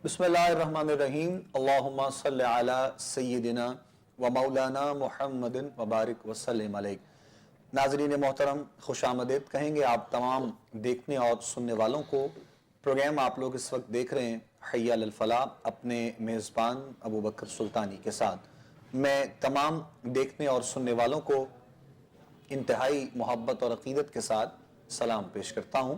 بسم اللہ الرحمن الرحیم اللہم صلی علی سیدنا و مولانا محمد وبارک وسلم علیہ۔ ناظرین محترم، خوش آمدید کہیں گے آپ تمام دیکھنے اور سننے والوں کو۔ پروگرام آپ لوگ اس وقت دیکھ رہے ہیں حی علی الفلاح اپنے میزبان ابو بکر سلطانی کے ساتھ۔ میں تمام دیکھنے اور سننے والوں کو انتہائی محبت اور عقیدت کے ساتھ سلام پیش کرتا ہوں۔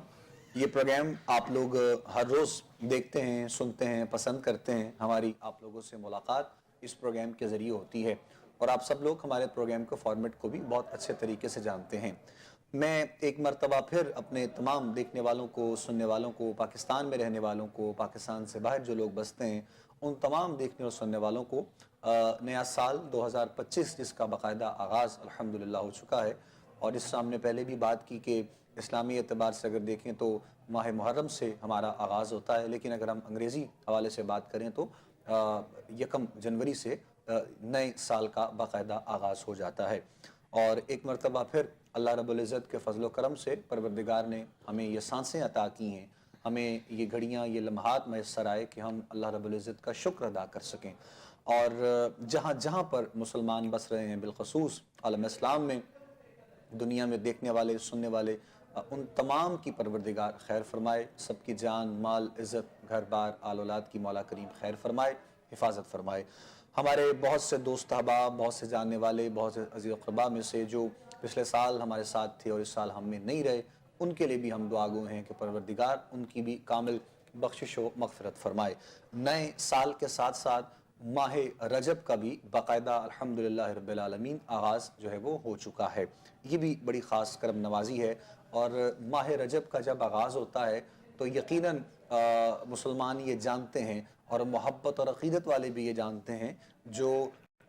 یہ پروگرام آپ لوگ ہر روز دیکھتے ہیں، سنتے ہیں، پسند کرتے ہیں۔ ہماری آپ لوگوں سے ملاقات اس پروگرام کے ذریعے ہوتی ہے اور آپ سب لوگ ہمارے پروگرام کے فارمیٹ کو بھی بہت اچھے طریقے سے جانتے ہیں۔ میں ایک مرتبہ پھر اپنے تمام دیکھنے والوں کو، سننے والوں کو، پاکستان میں رہنے والوں کو، پاکستان سے باہر جو لوگ بستے ہیں، ان تمام دیکھنے اور سننے والوں کو نیا سال 2025 جس کا باقاعدہ آغاز الحمدللہ ہو چکا ہے، اور اس سے ہم نے پہلے بھی بات کی کہ اسلامی اعتبار سے اگر دیکھیں تو ماہ محرم سے ہمارا آغاز ہوتا ہے، لیکن اگر ہم انگریزی حوالے سے بات کریں تو 1 جنوری سے نئے سال کا باقاعدہ آغاز ہو جاتا ہے۔ اور ایک مرتبہ پھر اللہ رب العزت کے فضل و کرم سے پروردگار نے ہمیں یہ سانسیں عطا کی ہیں، ہمیں یہ گھڑیاں، یہ لمحات میسر آئے کہ ہم اللہ رب العزت کا شکر ادا کر سکیں۔ اور جہاں جہاں پر مسلمان بس رہے ہیں، بالخصوص عالم اسلام میں، دنیا میں دیکھنے والے، سننے والے، ان تمام کی پروردگار خیر فرمائے، سب کی جان، مال، عزت، گھر بار، آل اولاد کی مولا کریم خیر فرمائے، حفاظت فرمائے۔ ہمارے بہت سے دوست احباب، بہت سے جاننے والے، بہت سے عزیز و اقربا میں سے جو پچھلے سال ہمارے ساتھ تھے اور اس سال ہم میں نہیں رہے، ان کے لیے بھی ہم دعا گو ہیں کہ پروردگار ان کی بھی کامل بخشش و مغفرت فرمائے۔ نئے سال کے ساتھ ساتھ ماہ رجب کا بھی باقاعدہ الحمدللہ رب العالمین آغاز جو ہے وہ ہو چکا ہے۔ یہ بھی بڑی خاص کرم نوازی ہے، اور ماہ رجب کا جب آغاز ہوتا ہے تو یقیناً مسلمان یہ جانتے ہیں، اور محبت اور عقیدت والے بھی یہ جانتے ہیں جو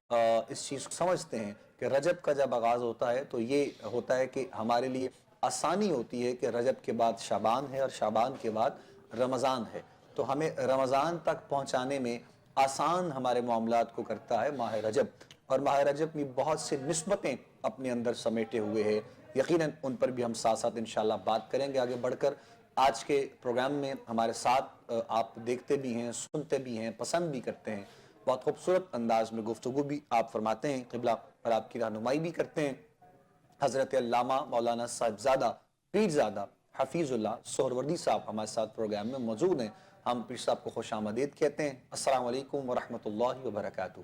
اس چیز کو سمجھتے ہیں کہ رجب کا جب آغاز ہوتا ہے تو یہ ہوتا ہے کہ ہمارے لیے آسانی ہوتی ہے کہ رجب کے بعد شعبان ہے اور شعبان کے بعد رمضان ہے، تو ہمیں رمضان تک پہنچانے میں آسان ہمارے معاملات کو کرتا ہے ماہ رجب۔ اور ماہ رجب میں بہت سے نسبتیں اپنے اندر سمیٹے ہوئے ہیں، یقیناً ان پر بھی ہم ساتھ ساتھ انشاءاللہ بات کریں گے آگے بڑھ کر۔ آج کے پروگرام میں ہمارے ساتھ آپ دیکھتے بھی ہیں، سنتے بھی ہیں، پسند بھی کرتے ہیں، بہت خوبصورت انداز میں گفتگو بھی آپ فرماتے ہیں قبلہ، اور آپ کی رہنمائی بھی کرتے ہیں، حضرت علامہ مولانا صاحبزادہ پیرزادہ حفیظ اللہ سہروردی صاحب ہمارے ساتھ پروگرام میں موجود ہیں۔ ہم پیر صاحب کو خوش آمدید کہتے ہیں۔ السلام علیکم ورحمۃ اللہ وبرکاتہ۔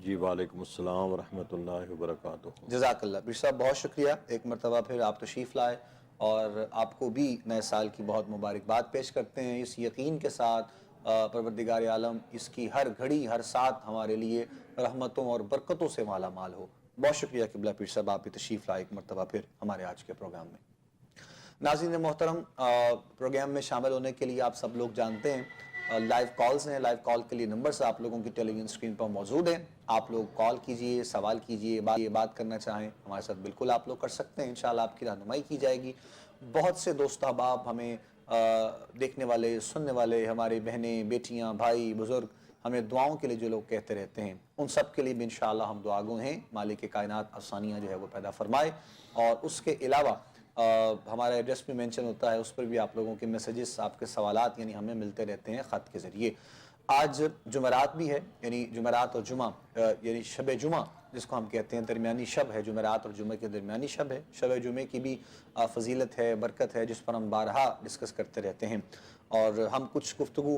جی وعلیکم السلام ورحمۃ اللہ وبرکاتہ۔ جزاک اللہ پیر صاحب، بہت شکریہ، ایک مرتبہ پھر آپ تشریف لائے، اور آپ کو بھی نئے سال کی بہت مبارکباد پیش کرتے ہیں، اس یقین کے ساتھ پروردگار عالم اس کی ہر گھڑی، ہر ساتھ ہمارے لیے رحمتوں اور برکتوں سے مالا مال ہو۔ بہت شکریہ قبلہ پیر صاحب، آپ بھی تشریف لائے ایک مرتبہ پھر ہمارے آج کے پروگرام میں۔ ناظرین محترم، پروگرام میں شامل ہونے کے لیے آپ سب لوگ جانتے ہیں لائیو کالز ہیں، لائیو کال کے لیے نمبرز آپ لوگوں کی ٹیلی ویژن اسکرین پر موجود ہیں۔ آپ لوگ کال کیجئے، سوال کیجئے، بات کرنا چاہیں ہمارے ساتھ بالکل آپ لوگ کر سکتے ہیں، انشاءاللہ آپ کی رہنمائی کی جائے گی۔ بہت سے دوست احباب ہمیں دیکھنے والے، سننے والے، ہمارے بہنیں، بیٹیاں، بھائی، بزرگ ہمیں دعاؤں کے لیے جو لوگ کہتے رہتے ہیں، ان سب کے لیے بھی انشاءاللہ ہم دعا گو ہیں، مالک کائنات آسانیاں جو ہے وہ پیدا فرمائے۔ اور اس کے علاوہ ہمارا ایڈریس بھی مینشن ہوتا ہے، اس پر بھی آپ لوگوں کے میسیجز، آپ کے سوالات یعنی ہمیں ملتے رہتے ہیں خط کے ذریعے۔ آج جمعرات بھی ہے، یعنی جمعرات اور جمعہ، یعنی شب جمعہ جس کو ہم کہتے ہیں، درمیانی شب ہے، جمعرات اور جمعہ کے درمیانی شب ہے۔ شب جمعہ کی بھی فضیلت ہے، برکت ہے، جس پر ہم بارہا ڈسکس کرتے رہتے ہیں، اور ہم کچھ گفتگو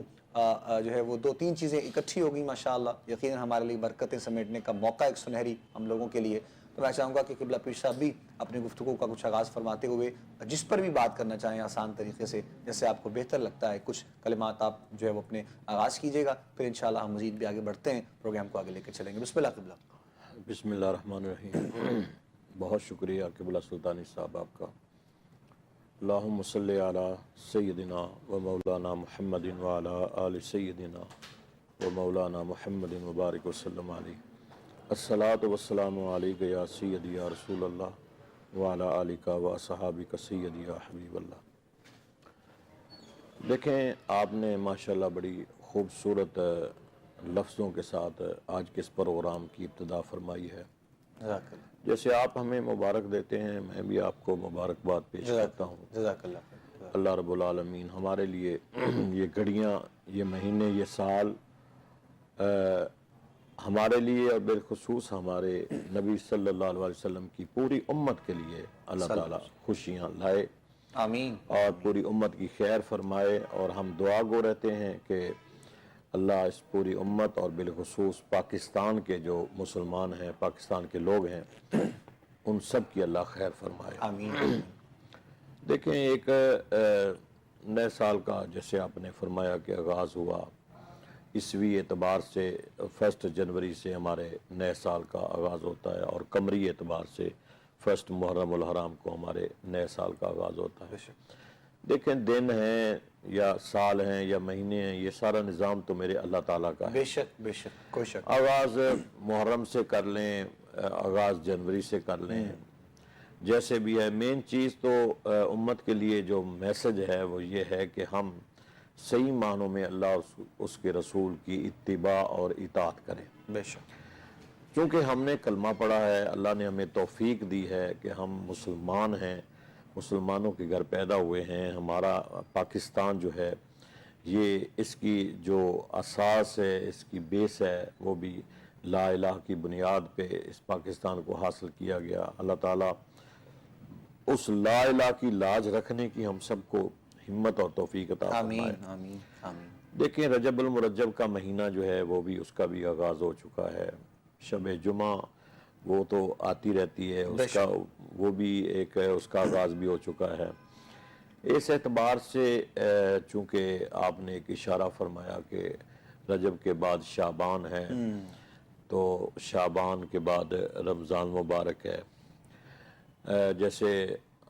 جو ہے وہ 2-3 چیزیں اکٹھی ہو گئی ماشاءاللہ، یقیناً ہمارے لیے برکتیں سمیٹنے کا موقع ایک سنہری ہم لوگوں کے لیے۔ تو میں چاہوں گا کہ قبلہ پیر صاحب بھی اپنی گفتگو کا کچھ آغاز فرماتے ہوئے جس پر بھی بات کرنا چاہیں آسان طریقے سے، جیسے آپ کو بہتر لگتا ہے، کچھ کلمات آپ جو ہے وہ اپنے آغاز کیجئے گا، پھر انشاءاللہ ہم مزید بھی آگے بڑھتے ہیں، پروگرام کو آگے لے کے چلیں گے۔ بسم اللہ قبلہ۔ بسم اللہ الرحمن الرحیم۔ بہت شکریہ قبلہ سلطانی صاحب آپ کا۔ اللہم صلی علی سیدنا و مولانا محمد وعلی آل سیدنا و مولانا محمد مبارک وسلم علیہ۔ الصلاۃ والسلام علیک یا سیدی یا رسول اللہ وعلی آلک و اصحابک سیدی یا حبیب اللہ۔ دیکھیں، آپ نے ماشاءاللہ بڑی خوبصورت لفظوں کے ساتھ آج کے اس پروگرام کی ابتدا فرمائی ہے۔ جزاک اللہ، جیسے آپ ہمیں مبارک دیتے ہیں، میں بھی آپ کو مبارکباد پیش کرتا ہوں۔ جزاک اللہ۔ اللہ رب العالمین ہمارے لیے یہ گھڑیاں، یہ مہینے، یہ سال ہمارے لیے اور بالخصوص ہمارے نبی صلی اللہ علیہ وسلم کی پوری امت کے لیے اللہ تعالیٰ خوشیاں لائے آمین اور پوری امت کی خیر فرمائے، اور ہم دعا گو رہتے ہیں کہ اللہ اس پوری امت اور بالخصوص پاکستان کے جو مسلمان ہیں، پاکستان کے لوگ ہیں، ان سب کی اللہ خیر فرمائے۔ آمین دیکھیں، ایک نئے سال کا جیسے آپ نے فرمایا کہ آغاز ہوا، عیسوی اعتبار سے 1 جنوری سے ہمارے نئے سال کا آغاز ہوتا ہے، اور قمری اعتبار سے 1 محرم الحرام کو ہمارے نئے سال کا آغاز ہوتا ہے۔ دیکھیں، دن ہیں یا سال ہیں یا مہینے ہیں، یہ سارا نظام تو میرے اللہ تعالیٰ کا ہے۔ بے شک بے شک، کوئی شک آغاز محرم سے کر لیں، آغاز جنوری سے کر لیں، جیسے بھی ہے، مین چیز تو امت کے لیے جو میسج ہے وہ یہ ہے کہ ہم صحیح معنوں میں اللہ اور اس کے رسول کی اتباع اور اطاعت کریں۔ بے شک، چونکہ ہم نے کلمہ پڑھا ہے، اللہ نے ہمیں توفیق دی ہے کہ ہم مسلمان ہیں، مسلمانوں کے گھر پیدا ہوئے ہیں۔ ہمارا پاکستان جو ہے، یہ اس کی جو اساس ہے، اس کی بیس ہے، وہ بھی لا الہ کی بنیاد پہ اس پاکستان کو حاصل کیا گیا۔ اللہ تعالیٰ اس لا الہ کی لاج رکھنے کی ہم سب کو ہمت اور توفیق عطا فرمائے۔ آمین آمین آمین۔ دیکھیں، رجب المرجب کا مہینہ جو ہے وہ بھی، اس کا بھی آغاز ہو چکا ہے۔ شب جمعہ وہ تو آتی رہتی ہے، اس کا وہ بھی ایک اس کا آغاز بھی ہو چکا ہے۔ اس اعتبار سے چونکہ آپ نے ایک اشارہ فرمایا کہ رجب کے بعد شعبان ہے، تو شعبان کے بعد رمضان مبارک ہے۔ جیسے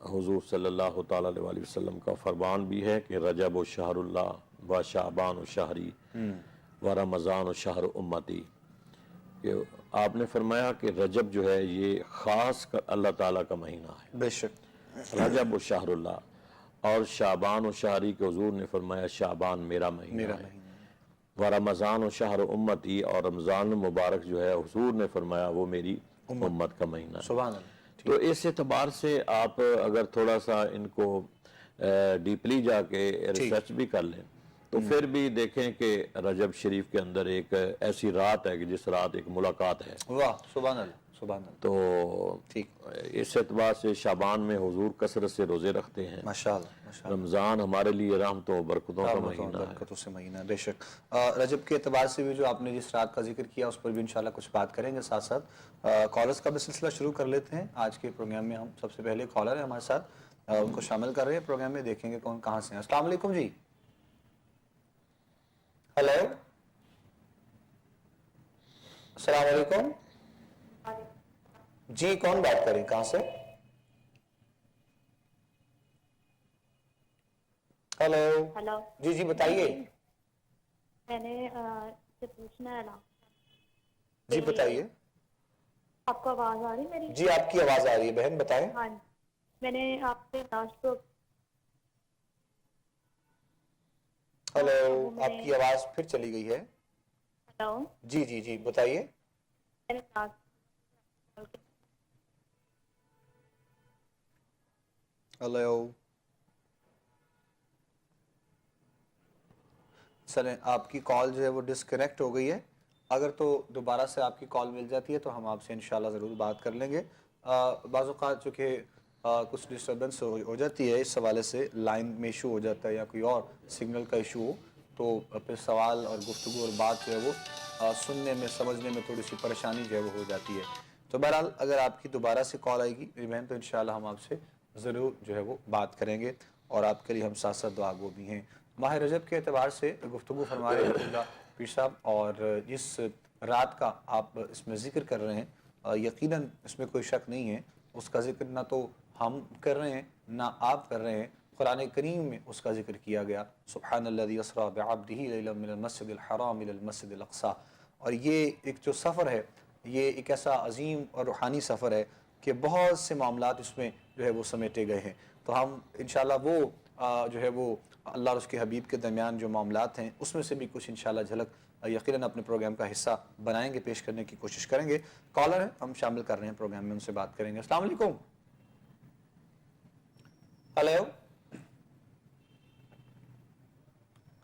حضور صلی اللہ تعالیٰ علیہ وسلم کا فرمان بھی ہے کہ رجب و شہر اللہ و شعبان و شہری و رمضان و شہر امتی، کہ آپ نے فرمایا کہ رجب جو ہے یہ خاص اللہ تعالیٰ کا مہینہ ہے، بے شک، رجب و شہر اللہ، اور شعبان و شہری کے حضور نے فرمایا شعبان میرا مہینہ میرا ہے، مہینہ، و رمضان و شہر امتی، اور رمضان مبارک جو ہے حضور نے فرمایا وہ میری امت کا مہینہ ہے۔ سبحان اللہ۔ تو اس اعتبار سے آپ اگر تھوڑا سا ان کو ڈیپلی جا کے ریسرچ بھی کر لیں تو پھر بھی دیکھیں کہ رجب شریف کے اندر ایک ایسی رات ہے کہ جس رات ایک ملاقات ہے۔ واہ، سبحان اللہ سبحان اللہ۔ تو ٹھیک، اس اعتبار سے شعبان میں حضور کثرت سے روزے رکھتے ہیں۔ ماشاء اللہ ماشاء اللہ، رمضان ہمارے لیے رحمتوں و برکتوں کا مہینہ ہے۔ برکتوں سے مہینہ، بے شک۔ رجب کے اعتبار سے بھی جو آپ نے جس رات کا ذکر کیا اس پر بھی انشاءاللہ کچھ بات کریں گے، ساتھ ساتھ کالرز کا بھی سلسلہ شروع کر لیتے ہیں۔ آج کے پروگرام میں ہم سب سے پہلے کالر ہیں ہمارے ساتھ، ان کو شامل کر رہے ہیں پروگرام میں، دیکھیں گے کون کہاں سے ہیں۔ السلام علیکم جی۔ ہیلو، السلام علیکم جی، کون بات کریں، کہاں سے؟ ہیلو جی جی بتائیے میں نے سے پوچھنا ہے نا جی، بتائیے آپ کو آواز آ رہی میری؟ جی، آپ کی آواز آ رہی ہے بہن، بتائیں۔ ہاں، میں نے آپ سے لاسٹ ہیلو، آپ کی آواز پھر چلی گئی ہے۔ ہیلو، جی جی جی بتائیے۔ میں نے ہیلو، سر آپ کی کال جو ہے وہ ڈسکنیکٹ ہو گئی ہے، اگر تو دوبارہ سے آپ کی کال مل جاتی ہے تو ہم آپ سے انشاءاللہ ضرور بات کر لیں گے۔ بعض اوقات چونکہ کچھ ڈسٹربنس ہو جاتی ہے، اس حوالے سے لائن میں ایشو ہو جاتا ہے یا کوئی اور سگنل کا ایشو ہو تو پھر سوال اور گفتگو اور بات جو ہے وہ سننے میں سمجھنے میں تھوڑی سی پریشانی جو ہے وہ ہو جاتی ہے۔ تو بہرحال اگر آپ کی دوبارہ سے کال آئے گی میری بہن تو انشاءاللہ ہم آپ سے ضرور جو ہے وہ بات کریں گے، اور آپ کے لیے ہم ساتھ ساتھ دعا گو بھی ہیں۔ ماہ رجب کے اعتبار سے گفتگو فرما رہے ہیں پیر صاحب، اور جس رات کا آپ اس میں ذکر کر رہے ہیں یقیناً اس میں کوئی شک نہیں ہے، اس کا ذکر نہ تو ہم کر رہے ہیں نہ آپ کر رہے ہیں، قرآن کریم میں اس کا ذکر کیا گیا، سبحان الذی اسریٰ بعبدہ لیلا من المسجد الحرام الی المسجد الاقصی۔ اور یہ ایک جو سفر ہے، یہ ایک ایسا عظیم اور روحانی سفر ہے کہ بہت سے معاملات اس میں جو ہے وہ سمیٹے گئے ہیں۔ تو ہم انشاءاللہ وہ جو ہے وہ اللہ اور اس کے حبیب کے درمیان جو معاملات ہیں اس میں سے بھی کچھ انشاءاللہ جھلک یقیناً اپنے پروگرام کا حصہ بنائیں گے، پیش کرنے کی کوشش کریں گے۔ کالر ہیں، ہم شامل کر رہے ہیں پروگرام میں، ان سے بات کریں گے۔ السلام علیکم۔ ہیلو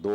2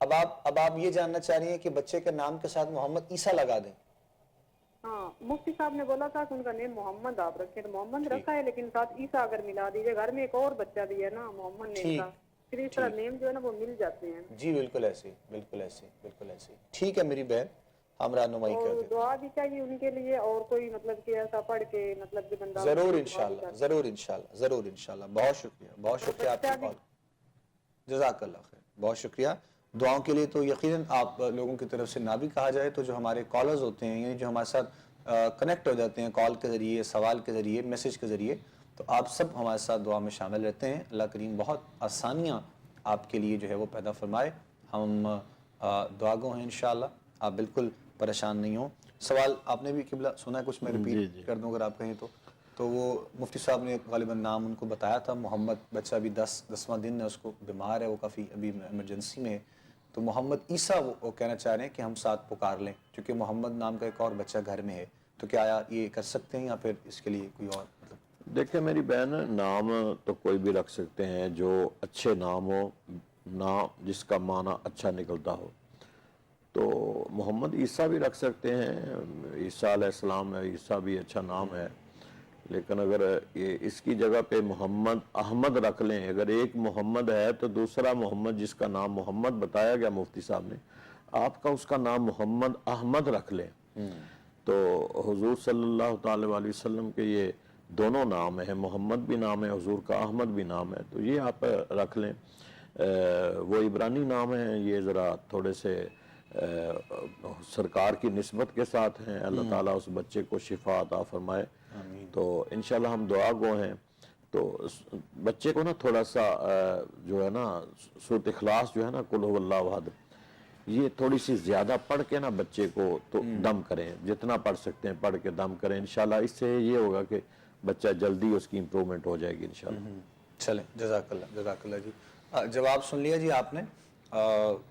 اب آپ یہ جاننا چاہ رہی ہیں کہ بچے کے نام کے ساتھ محمد عیسیٰ لگا دیں؟ ہاں مفتی صاحب نے بولا تھا کہ ان کا نیم محمد آپ رکھیں، تو محمد رکھا ہے لیکن ساتھ عیسیٰ اگر ملا دیجیے، گھر میں ایک اور بچہ بھی ہے نا محمد نیم کا، پھر اس طرح نیم جو ہے نا وہ مل جاتے ہیں. جی بالکل ایسے بالکل ایسے بالکل ایسے. ٹھیک ہے میری بہن، ہم رہنمائی کر اور دیتے دعا بھی چاہیے ان کے لیے، اور کوئی مطلب کہ ایسا پڑھ کے مطلب کہ بندہ ضرور انشاءاللہ ضرور انشاءاللہ ضرور انشاءاللہ. بہت شکریہ آپ کی کال. جزاک اللہ خیر، بہت شکریہ. دعاؤں کے لیے تو یقیناً آپ لوگوں کی طرف سے نہ بھی کہا جائے تو جو ہمارے کالرز ہوتے ہیں، یعنی جو ہمارے ساتھ کنیکٹ ہو جاتے ہیں کال کے ذریعے، سوال کے ذریعے، میسج کے ذریعے، تو آپ سب ہمارے ساتھ دعا میں شامل رہتے ہیں. اللہ کریم بہت آسانیاں آپ کے لیے جو ہے وہ پیدا فرمائے. ہم دعا گو ہیں انشاءاللہ، آپ بالکل پریشان نہیں ہوں. سوال آپ نے بھی قبلہ سنا ہے، کچھ میں ریپیٹ کر دوں اگر آپ کہیں تو وہ مفتی صاحب نے غالباً نام ان کو بتایا تھا محمد. بچہ ابھی 10واں دن ہے، اس کو بیمار ہے، وہ کافی ابھی ایمرجنسی میں ہے. تو محمد عیسیٰ وہ کہنا چاہ رہے ہیں کہ ہم ساتھ پکار لیں، کیونکہ محمد نام کا ایک اور بچہ گھر میں ہے. تو کیا یہ کر سکتے ہیں یا پھر اس کے لیے کوئی اور مطلب؟ دیکھیں میری بہن، نام تو کوئی بھی رکھ سکتے ہیں جو اچھے نام ہو، نام جس کا معنی اچھا نکلتا ہو. تو محمد عیسیٰ بھی رکھ سکتے ہیں، عیسیٰ علیہ السلام ہے، عیسیٰ بھی اچھا نام ہے. لیکن اگر اس کی جگہ پہ محمد احمد رکھ لیں، اگر ایک محمد ہے تو دوسرا محمد جس کا نام محمد بتایا گیا مفتی صاحب نے، آپ کا اس کا نام محمد احمد رکھ لیں. تو حضور صلی اللہ تعالی علیہ وسلم کے یہ دونوں نام ہیں، محمد بھی نام ہے حضور کا، احمد بھی نام ہے، تو یہ آپ رکھ لیں. وہ عبرانی نام ہیں، یہ ذرا تھوڑے سے سرکار کی نسبت کے ساتھ ہیں. اللہ تعالیٰ اس بچے کو شفا عطا فرمائے. تو انشاءاللہ ہم دعا گو ہیں. تو بچے کو نا تھوڑا سا جو ہے نا سورۃ اخلاص جو ہے نا قل هو اللہ احد، یہ تھوڑی سی زیادہ پڑھ کے نا بچے کو تو دم کریں، جتنا پڑھ سکتے ہیں پڑھ کے دم کریں. انشاءاللہ اس سے یہ ہوگا کہ بچہ جلدی اس کی امپرومنٹ ہو جائے گی انشاءاللہ. چلیں، جزاک اللہ جی. جواب سن لیا جی آپ نے.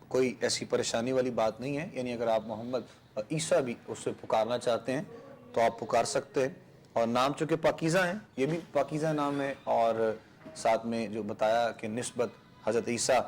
کوئی ایسی پریشانی والی بات نہیں ہے، یعنی اگر آپ محمد عیسیٰ بھی اس سے پکارنا چاہتے ہیں تو آپ پکار سکتے ہیں. اور نام چونکہ پاکیزہ ہیں، یہ بھی پاکیزہ نام ہے، اور ساتھ میں جو بتایا کہ نسبت حضرت عیسیٰ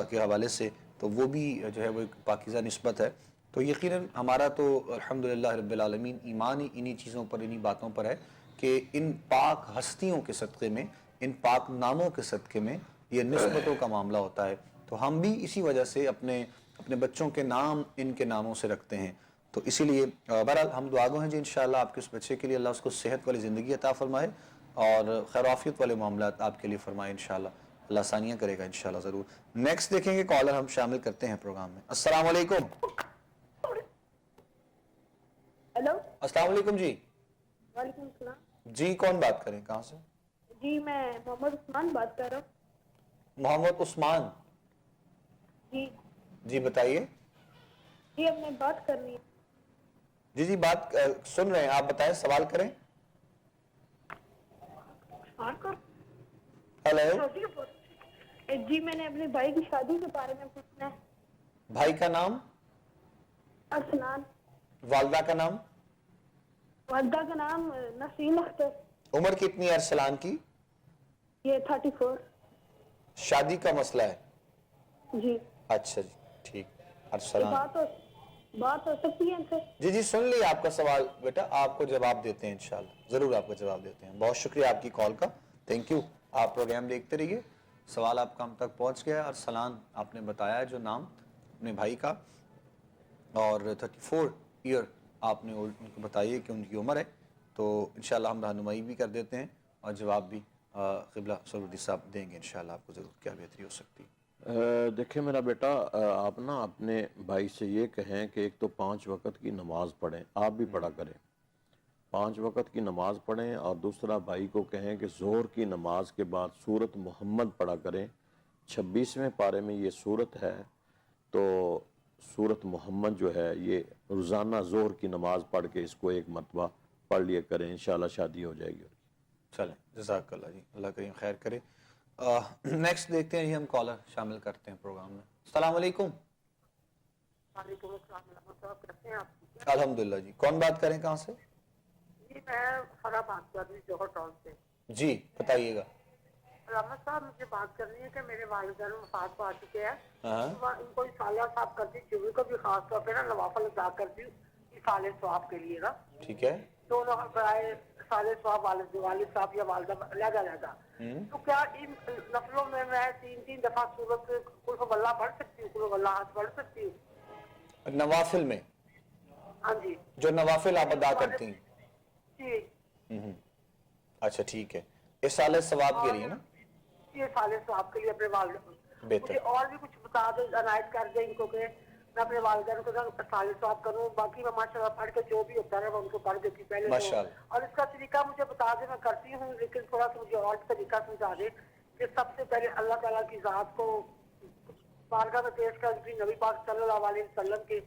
کے حوالے سے، تو وہ بھی جو ہے وہ ایک پاکیزہ نسبت ہے. تو یقیناً ہمارا تو الحمدللہ رب العالمین ایمان ہی انہی چیزوں پر، انہی باتوں پر ہے کہ ان پاک ہستیوں کے صدقے میں، ان پاک ناموں کے صدقے میں یہ نسبتوں کا معاملہ ہوتا ہے. تو ہم بھی اسی وجہ سے اپنے بچوں کے نام ان کے ناموں سے رکھتے ہیں. تو اسی لیے بہرحال ہم دعا گو ہیں جی انشاءاللہ آپ کے اس بچے کے لیے اللہ اس کو صحت والی زندگی عطا فرمائے اور خیر و عافیت والے معاملات آپ کے لیے فرمائے انشاءاللہ. اللہ آسانیاں کرے گا انشاءاللہ ضرور. نیکسٹ دیکھیں گے کالر ہم شامل کرتے ہیں پروگرام میں. السلام علیکم. ہیلو، السلام علیکم جی. وعلیکم السلام. جی کون بات کریں، کہاں سے؟ جی میں محمد عثمان بات کر رہا ہوں. محمد عثمان جی جی بتائیے. جی اب میں بات کرنی ہے. جی بات سن رہے ہیں، آپ بتائیں، سوال کریں. ہیلو. جی میں نے اپنے بھائی کی شادی کے بارے میں پوچھنا ہے. بھائی کا نام؟ ارسلان. والدہ کا نام؟ والدہ کا نام نسیم اختر. عمر کتنی ہے ارسلان کی؟ یہ 34. شادی کا مسئلہ ہے؟ جی. اچھا جی ٹھیک. ارسلان بات ہو سکتی ہے ان سے؟ جی سن لی آپ کا سوال بیٹا، آپ کو جواب دیتے ہیں انشاءاللہ، ضرور آپ کو جواب دیتے ہیں. بہت شکریہ آپ کی کال کا، تھینک یو. آپ پروگرام دیکھتے رہیے. سوال آپ کا ہم تک پہنچ گیا. ارسلان آپ نے بتایا جو نام اپنے بھائی کا، اور 34 ایئر آپ نے ان کو بتائیے کہ ان کی عمر ہے. تو انشاءاللہ ہم رہنمائی بھی کر دیتے ہیں اور جواب بھی قبلہ سرودی صاحب دیں گے انشاءاللہ آپ کو ضرور کیا بہتری ہو سکتی. دیکھیں میرا بیٹا، آپ نا اپنے بھائی سے یہ کہیں کہ ایک تو 5 وقت کی نماز پڑھیں، آپ بھی پڑھا کریں، 5 وقت کی نماز پڑھیں. اور دوسرا بھائی کو کہیں کہ ظہر کی نماز کے بعد سورت محمد پڑھا کریں. 26ویں پارے میں یہ سورت ہے. تو سورت محمد جو ہے یہ روزانہ ظہر کی نماز پڑھ کے اس کو ایک مرتبہ پڑھ لیا کریں، انشاءاللہ شادی ہو جائے گی. چلیں جزاک اللہ جی، اللہ کریم خیر کرے. نیکسٹ دیکھتے ہیں جی، ہم کالر شامل کرتے ہیں پروگرام میں. السلام علیکم. وعلیکم السلام ورحمۃ اللہ. کیسے ہیں آپ؟ الحمدللہ جی. کون بات کریں، کہاں سے؟ جی میں فرا بات کر رہی ہوں جوہر ٹاؤن سے. جی بتائیے گا. رحمت صاحب مجھے بات کرنی ہے کہ میرے والدین وفات پا چکے ہیں، ہاں ان کو اصالہ صاحب کرتی چوبی کو بھی خاص طور پہ نا نوافل ادا کرتی ہوں اصالہ ثواب کے لیے نا، ٹھیک ہے. دونوں برائے اصالہ ثواب والد صاحب یا والدہ علیحدہ علیحدہ. تو کیا ان نفلوں میں تین دفعہ سورت قل هو اللہ پڑھ سکتی ہوں، قل هو اللہ پڑھ سکتی ہوں؟ نوافل میں ہاں جی جو نوافل آپ ادا کرتی ہیں. جی. اچھا ٹھیک ہے، اصالہ ثواب کے لیے نا. یہ سالے ثواب کے لیے اپنے والد بہتر. مجھے اور بھی کچھ بتا دیں، عنایت کر دیں ان کو کہ میں اپنے والدین کو سالے ثواب کروں. باقی میں ماشاء اللہ پڑھ کے جو بھی ہوتا ہے میں ان کو پڑھ دیتی پہلے تو. ماشاء اللہ. اور اس کا طریقہ مجھے بتا دیں، میں کرتی ہوں لیکن تھوڑا سا مجھے اور طریقہ سمجھا دیں کہ سب سے پہلے اللہ تعالیٰ کی ذات کو بارگاہ میں پیش کر دی نبی پاک صلی اللہ علیہ وسلم کی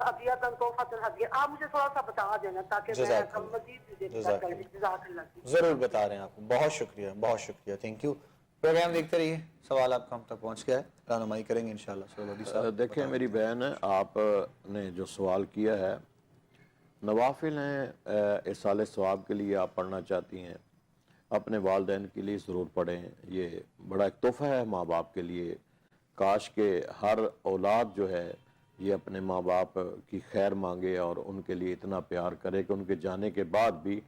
عطیتاً تحفۃ ہدیہ. آپ مجھے تھوڑا سا بتا دینا تاکہ میں جزاک اللہ. مزید جزاک کر جزاک اللہ کی. ضرور بتا رہے ہیں آپ کو. بہت شکریہ بہت شکریہ، تھینک یو. پروگرام دیکھتے رہیے، سوال آپ کا ہم تک پہنچ گیا ہے، رہنمائی کریں گے انشاءاللہ. سرودی صاحب دیکھیں میری بہن، آپ نے جو سوال کیا ہے، نوافل ہیں اصالہ ثواب کے لیے آپ پڑھنا چاہتی ہیں، اپنے والدین کے لیے ضرور پڑھیں. یہ بڑا ایک تحفہ ہے ماں باپ کے لیے. کاش کہ ہر اولاد جو ہے یہ اپنے ماں باپ کی خیر مانگے اور ان کے لیے اتنا پیار کرے کہ ان کے جانے کے بعد بھی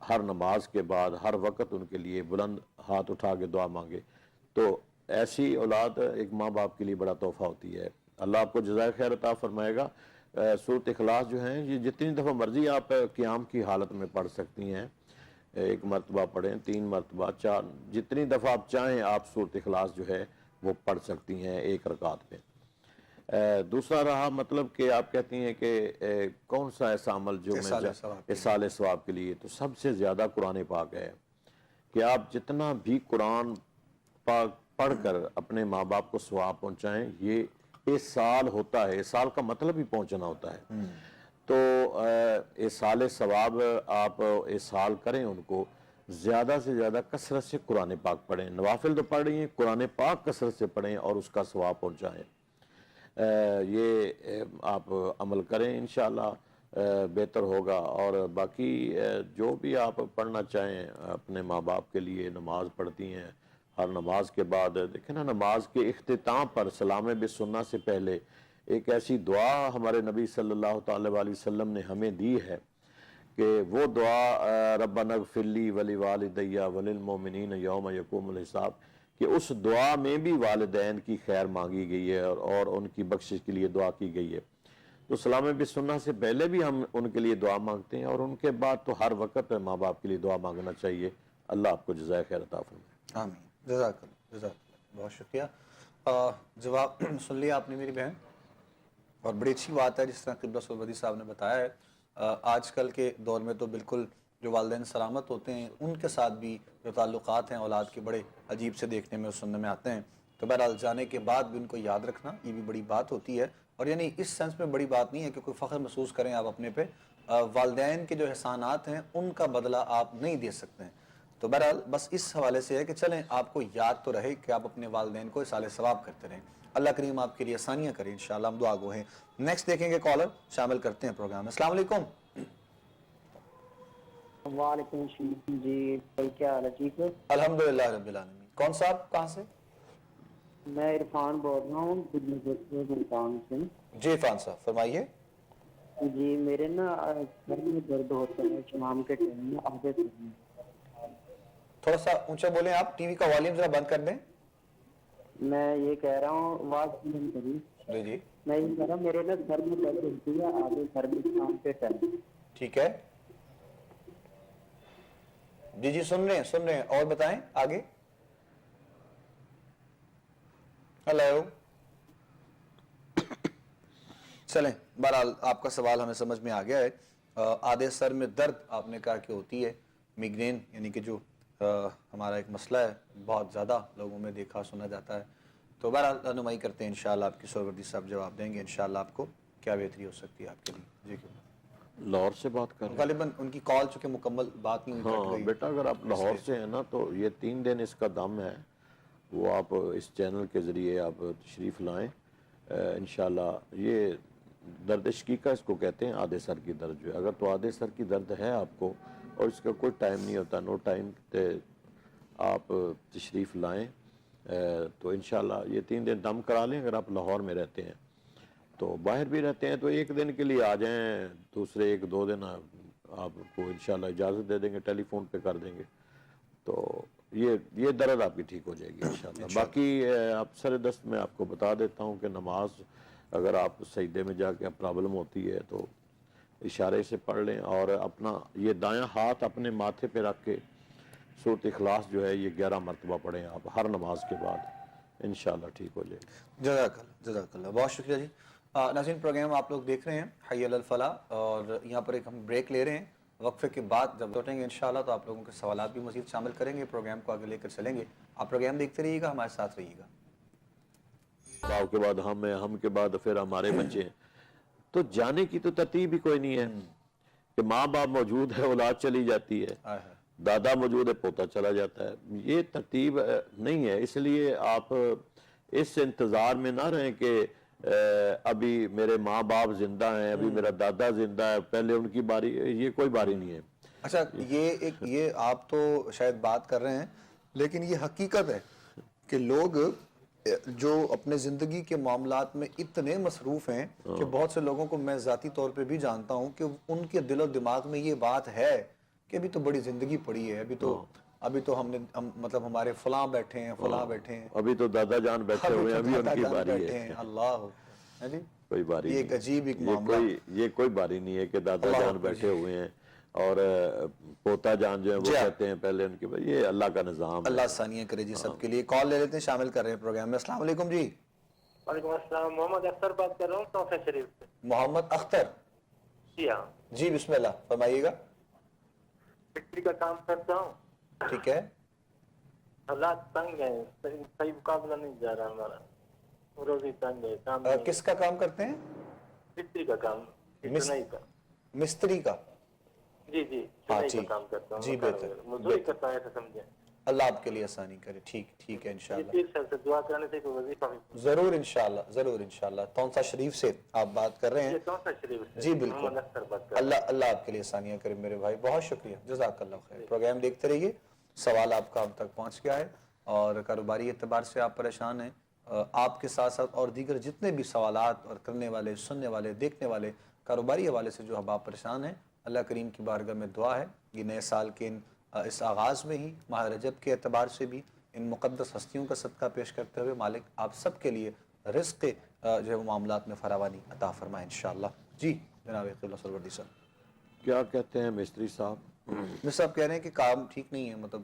ہر نماز کے بعد ہر وقت ان کے لیے بلند ہاتھ اٹھا کے دعا مانگے. تو ایسی اولاد ایک ماں باپ کے لیے بڑا تحفہ ہوتی ہے. اللہ آپ کو جزائے خیر عطا فرمائے گا. سورۃ اخلاص جو ہیں یہ جتنی دفعہ مرضی آپ قیام کی حالت میں پڑھ سکتی ہیں. 1 مرتبہ پڑھیں، 3 مرتبہ، 4، جتنی دفعہ آپ چاہیں آپ سورۃ اخلاص جو ہے وہ پڑھ سکتی ہیں 1 رکعت میں. دوسرا رہا مطلب کہ آپ کہتی ہیں کہ کون سا ایسا عمل جو میں اصالہ ثواب کے لیے، تو سب سے زیادہ قرآن پاک ہے کہ آپ جتنا بھی قرآن پاک پڑھ کر اپنے ماں باپ کو ثواب پہنچائیں. یہ اصال ہوتا ہے، اصال کا مطلب ہی پہنچنا ہوتا ہے. تو اصالہ ثواب آپ اصال کریں، ان کو زیادہ سے زیادہ کثرت سے قرآن پاک پڑھیں. نوافل تو پڑھ رہی ہیں، قرآن پاک کثرت سے پڑھیں اور اس کا ثواب پہنچائیں. یہ آپ عمل کریں انشاءاللہ بہتر ہوگا. اور باقی جو بھی آپ پڑھنا چاہیں اپنے ماں باپ کے لیے، نماز پڑھتی ہیں ہر نماز کے بعد. دیکھیں نا، نماز کے اختتام پر سلام بالسنہ سے پہلے ایک ایسی دعا ہمارے نبی صلی اللہ تعالی علیہ وسلم نے ہمیں دی ہے کہ وہ دعا ربنا اغفر لی ولوالدی وللمؤمنین یوم یقوم الحساب، کہ اس دعا میں بھی والدین کی خیر مانگی گئی ہے اور ان کی بخشش کے لیے دعا کی گئی ہے. تو سلام بالسنہ سے پہلے بھی ہم ان کے لیے دعا مانگتے ہیں اور ان کے بعد تو ہر وقت ماں باپ کے لیے دعا مانگنا چاہیے. اللہ آپ کو جزائے خیر عطا فرمائے. آمین. جزاک اللہ جزاک اللہ، بہت شکریہ. جواب سن لیا آپ نے میری بہن، اور بڑی اچھی بات ہے جس طرح قبلہ سرودی صاحب نے بتایا ہے. آج کل کے دور میں تو بالکل جو والدین سلامت ہوتے ہیں ان کے ساتھ بھی جو تعلقات ہیں اولاد کے بڑے عجیب سے دیکھنے میں اور سننے میں آتے ہیں. تو بہرحال جانے کے بعد بھی ان کو یاد رکھنا یہ بھی بڑی بات ہوتی ہے. اور یعنی اس سینس میں بڑی بات نہیں ہے کہ کوئی فخر محسوس کریں آپ اپنے پہ. والدین کے جو احسانات ہیں ان کا بدلہ آپ نہیں دے سکتے ہیں. تو بہرحال بس اس حوالے سے ہے کہ چلیں آپ کو یاد تو رہے کہ آپ اپنے والدین کو اصالہ ثواب کرتے رہیں. اللہ کریم آپ کے لیے آسانیاں کریں انشاءاللہ. ہم دعا گو ہیں. نیکسٹ دیکھیں گے کالر شامل کرتے ہیں پروگرام میں. السلام علیکم. وعلیکم السلام جی، کیا حال ہے؟ ٹھیک ہے الحمدللہ رب العالمین. کون صاحب کہاں سے؟ میں عرفان بول رہا ہوں ملتان سے. جی عرفان صاحب فرمائیے. جی میرے نا سر میں درد ہوتا ہے شام کے ٹائم میں آدھے سر میں. تھوڑا سا اونچا بولیں آپ، ٹی وی کا والیوم ذرا بند کر دیں. میں یہ کہہ رہا ہوں آواز بند کری. جی جی میں یہ کہہ رہا ہوں میرے نا سر میں درد ہوتی ہے آدھے سر میں شام کے ٹائم. ٹھیک ہے. جی جی سن رہے ہیں اور بتائیں آگے. ہیلو. چلیں بہرحال آپ کا سوال ہمیں سمجھ میں آ گیا ہے. آدھے سر میں درد آپ نے کہا کہ ہوتی ہے، میگرین یعنی کہ جو ہمارا ایک مسئلہ ہے بہت زیادہ لوگوں میں دیکھا سنا جاتا ہے. تو بہرحال رہنمائی کرتے ہیں انشاءاللہ. آپ کی سروردی صاحب جواب دیں گے انشاءاللہ آپ کو کیا بہتری ہو سکتی ہے آپ کے لیے. جی کیوں لاہور سے بات کر رہے ہیں؟ غالباً ان کی کال چونکہ مکمل بات نہیں ہوئی، کٹ ہاں گئی. بیٹا، اگر آپ لاہور سے ہیں نا تو یہ 3 دن اس کا دم ہے، وہ آپ اس چینل کے ذریعے آپ تشریف لائیں انشاءاللہ. یہ درد شقیقہ اس کو کہتے ہیں، آدھے سر کی درد جو ہے. اگر تو آدھے سر کی درد ہے آپ کو اور اس کا کوئی ٹائم نہیں ہوتا، نو ٹائم تے آپ تشریف لائیں تو انشاءاللہ یہ 3 دن دم کرا لیں. اگر آپ لاہور میں رہتے ہیں تو باہر بھی رہتے ہیں تو 1 دن کے لیے آ جائیں, دوسرے 1-2 دن آپ کو انشاءاللہ اجازت دے دیں گے, ٹیلی فون پہ کر دیں گے تو یہ درد آپ کی ٹھیک ہو جائے گی انشاءاللہ. باقی آپ سر دست میں آپ کو بتا دیتا ہوں کہ نماز اگر آپ سجدے میں جا کے پرابلم ہوتی ہے تو اشارے سے پڑھ لیں, اور اپنا یہ دایاں ہاتھ اپنے ماتھے پہ رکھ کے سورۃ اخلاص جو ہے یہ 11 مرتبہ پڑھیں آپ ہر نماز کے بعد, انشاءاللہ ٹھیک ہو جائے گی. جزاک اللہ, بہت شکریہ جی. ناظرین پروگرام آپ لوگ دیکھ رہے ہیں حی علی الفلاح, اور یہاں پر ایک ہم بریک لے رہے ہیں. وقفے کے بعد جب لوٹیں گے انشاءاللہ تو آپ لوگوں کے سوالات بھی مزید شامل کریں گے, پروگرام کو آگے لے کر چلیں گے. آپ پروگرام دیکھتے رہیے گا, ہمارے ساتھ رہیے گا. باپ کے بعد ہم ہیں, ہم کے بعد پھر ہمارے بچے ہیں, تو جانے کی تو ترتیب ہی کوئی نہیں ہے کہ ماں باپ موجود ہے اولاد چلی جاتی ہے, دادا موجود ہے پوتا چلا جاتا ہے. یہ ترتیب نہیں ہے. اس لیے آپ اس انتظار میں نہ رہیں کہ ابھی میرے ماں باپ زندہ ہیں, ابھی میرا دادا زندہ ہے, پہلے ان کی باری. یہ کوئی باری نہیں ہے. اچھا, یہ آپ تو شاید بات کر رہے ہیں, لیکن یہ حقیقت ہے کہ لوگ جو اپنے زندگی کے معاملات میں اتنے مصروف ہیں کہ بہت سے لوگوں کو میں ذاتی طور پہ بھی جانتا ہوں کہ ان کے دل و دماغ میں یہ بات ہے کہ ابھی تو بڑی زندگی پڑی ہے, ابھی تو مطلب ہمارے فلاں بیٹھے ہیں, فلاں بیٹھے ہیں, ابھی تو دادا جان بیٹھے ہوئے ہیں, ابھی ان کی باری ہے. اللہ جی, کوئی باری یہ ایک نہیں. عجیب ایک معاملہ. یہ کوئی باری نہیں ہے کہ دادا جان بیٹھے ہوئے ہیں اور پوتا جان جو ہے وہ کہتے ہیں پہلے ان کی. یہ اللہ کا نظام ہے. اللہ آسانیاں کرے جی سب کے لیے. کال لے لیتے ہیں, شامل کر رہے ہیں پروگرام میں. السلام علیکم جی. وعلیکم السلام, محمد اختر بات کر رہا ہوں توفیق شریف سے. محمد اختر جی ہاں جی, بسم اللہ فرمائیے گا. فیکٹری کا کام کرتا ہوں. ٹھیک ہے, حالات تنگ ہیں, صحیح مقابلہ نہیں جا رہا ہمارا, روزی تنگ ہے. کام کس کا کام کرتے ہیں؟ فیکٹری کا کام, چنئی کا. مستری کا. جی جی, چنئی کا کام کرتا ہوں. جی بہتر, مزدوری کرتا ہوں ایسا سمجھیں. اللہ آپ کے لیے آسانی کرے. ٹھیک ہے انشاءاللہ. پیر صاحب سے دعا کرنے سے کوئی وظیفہ بھی ضرور انشاءاللہ. تونسا شریف سے آپ بات کر رہے ہیں؟ توفیق شریف سے. جی بالکل. محمد اختر بات کر رہا ہوں. اللہ آپ کے لیے آسانیاں کرے میرے بھائی, بہت شکریہ, جزاک اللہ خیر. پروگرام دیکھتے رہیے, سوال آپ کا ہم تک پہنچ گیا ہے, اور کاروباری اعتبار سے آپ پریشان ہیں, آپ کے ساتھ ساتھ اور دیگر جتنے بھی سوالات اور کرنے والے, سننے والے, دیکھنے والے, کاروباری حوالے سے جو آپ پریشان ہیں, اللہ کریم کی بارگاہ میں دعا ہے یہ نئے سال کے اس آغاز میں ہی ماہ رجب کے اعتبار سے بھی ان مقدس ہستیوں کا صدقہ پیش کرتے ہوئے مالک آپ سب کے لیے رزق جو ہے معاملات میں فراوانی عطا فرمائے انشاءاللہ. جی جناب قبلہ سروردی صاحب کیا کہتے ہیں مستری صاحب؟ مستری صاحب کہہ رہے ہیں کہ کام ٹھیک نہیں ہے, مطلب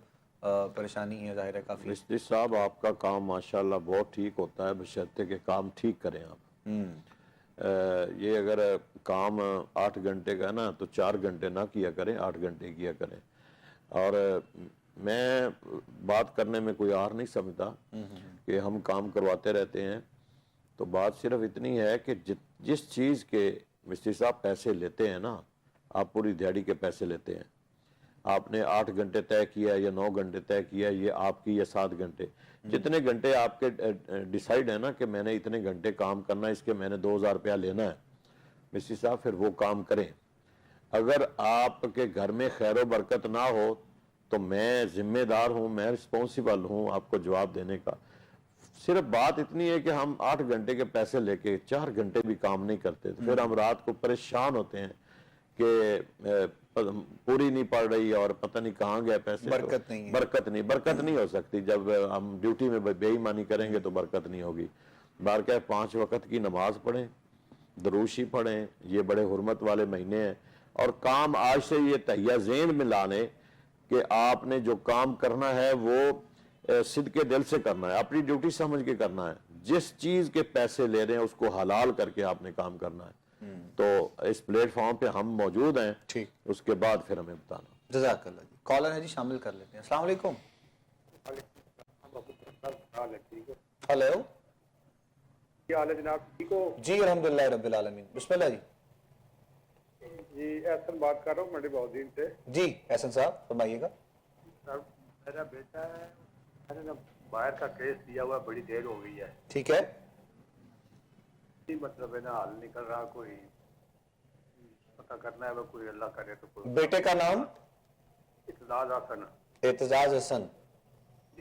پریشانی ہے ظاہر ہے کافی. مستری صاحب آپ کا کام ماشاءاللہ بہت ٹھیک ہوتا ہے, بشرطے کہ کام ٹھیک کریں آپ. یہ اگر کام 8 گھنٹے کا ہے نا تو 4 گھنٹے نہ کیا کریں, 8 گھنٹے کیا کریں. اور میں بات کرنے میں کوئی آر نہیں سمجھتا کہ ہم کام کرواتے رہتے ہیں, تو بات صرف اتنی ہے کہ جس چیز کے مستری صاحب پیسے لیتے ہیں نا, آپ پوری دیہڑی کے پیسے لیتے ہیں. آپ نے 8 گھنٹے طے کیا یا 9 گھنٹے طے کیا, یہ آپ کی یا 7 گھنٹے, جتنے گھنٹے آپ کے ڈیسائیڈ ہے نا کہ میں نے اتنے گھنٹے کام کرنا ہے, اس کے میں نے 2000 روپیہ لینا ہے, مستری صاحب پھر وہ کام کریں. اگر آپ کے گھر میں خیر و برکت نہ ہو تو میں ذمہ دار ہوں, میں رسپونسیبل ہوں آپ کو جواب دینے کا. صرف بات اتنی ہے کہ ہم 8 گھنٹے کے پیسے لے کے 4 گھنٹے بھی کام نہیں کرتے, پھر ہم رات کو پریشان ہوتے ہیں کہ پوری نہیں پڑ رہی اور پتہ نہیں کہاں گئے پیسے. برکت نہیں ہو سکتی. جب ہم ڈیوٹی میں بے ایمانی کریں گے تو برکت نہیں ہوگی. بارکہ 5 وقت کی نماز پڑھیں, دروشی پڑھیں, یہ بڑے حرمت والے مہینے ہیں, اور کام آج سے یہ تہیہ ذہن میں لانے کہ آپ نے جو کام کرنا ہے وہ صدقے دل سے کرنا ہے, اپنی ڈیوٹی سمجھ کے کرنا ہے. جس چیز کے پیسے لے رہے ہیں اس کو حلال کر کے آپ نے کام کرنا ہے. تو اس پلیٹ فارم پہ ہم موجود ہیں, اس کے بعد پھر ہمیں بتانا. جزاک اللہ جی. کالر ہے جی, شامل کر لیتے ہیں. السلام علیکم. ہلو, کیا حال ہے جناب, ٹھیک ہو؟ جی الحمدللہ رب العالمین. بسم اللہ جی. جی احسن بات کر رہا ہوں منڈی بہدین سے. جی احسن صاحب فرمائیے گا. سر میرا بیٹا ہے, میں نے باہر کا کیس دیا ہوا, بڑی دیر ہو گئی ہے. ٹھیک ہے, مطلب ہے نا حل نہیں کر رہا, کوئی پتہ کرنا ہے, وہ کوئی اللہ کرے تو کوئی. بیٹے کا نام؟ اعتزاز حسن. اعتزاز حسن.